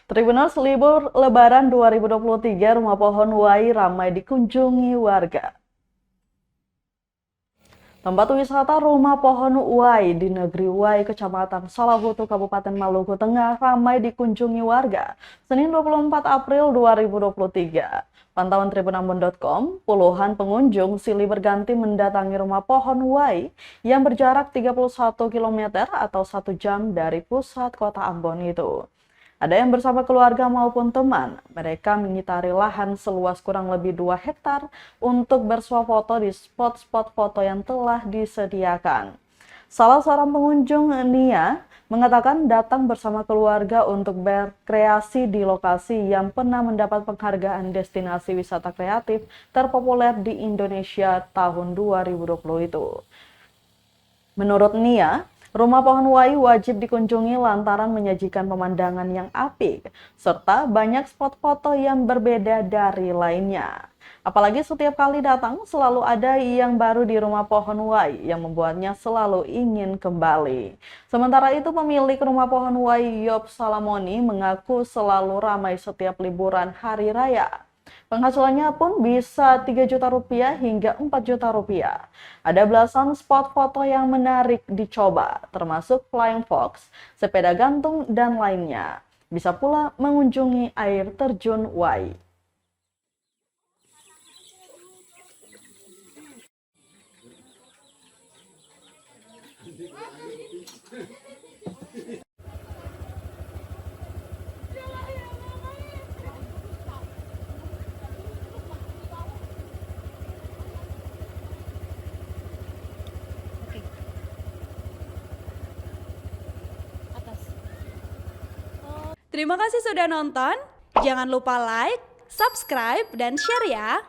Tribunals libur Lebaran 2023, Rumah Pohon Wai ramai dikunjungi warga. Tempat wisata Rumah Pohon Wai di Negeri Wai, Kecamatan Salahutu, Kabupaten Maluku Tengah ramai dikunjungi warga Senin 24 April 2023. Pantauan tribunambon.com, puluhan pengunjung silih berganti mendatangi Rumah Pohon Wai yang berjarak 31 km atau 1 jam dari pusat kota Ambon itu. Ada yang bersama keluarga maupun teman. Mereka mengitari lahan seluas kurang lebih 2 hektar untuk bersuah foto di spot-spot foto yang telah disediakan. Salah seorang pengunjung, Nia, mengatakan datang bersama keluarga untuk berkreasi di lokasi yang pernah mendapat penghargaan destinasi wisata kreatif terpopuler di Indonesia tahun 2020 itu. Menurut Nia, Rumah Pohon Wai wajib dikunjungi lantaran menyajikan pemandangan yang apik, serta banyak spot foto yang berbeda dari lainnya. Apalagi setiap kali datang selalu ada yang baru di Rumah Pohon Wai yang membuatnya selalu ingin kembali. Sementara itu pemilik Rumah Pohon Wai, Yop Salamoni, mengaku selalu ramai setiap liburan hari raya. Penghasilannya pun bisa 3 juta rupiah hingga 4 juta rupiah. Ada belasan spot foto yang menarik dicoba, termasuk Flying Fox, sepeda gantung, dan lainnya. Bisa pula mengunjungi air terjun Wai. Terima kasih sudah nonton. Jangan lupa like, subscribe, dan share ya.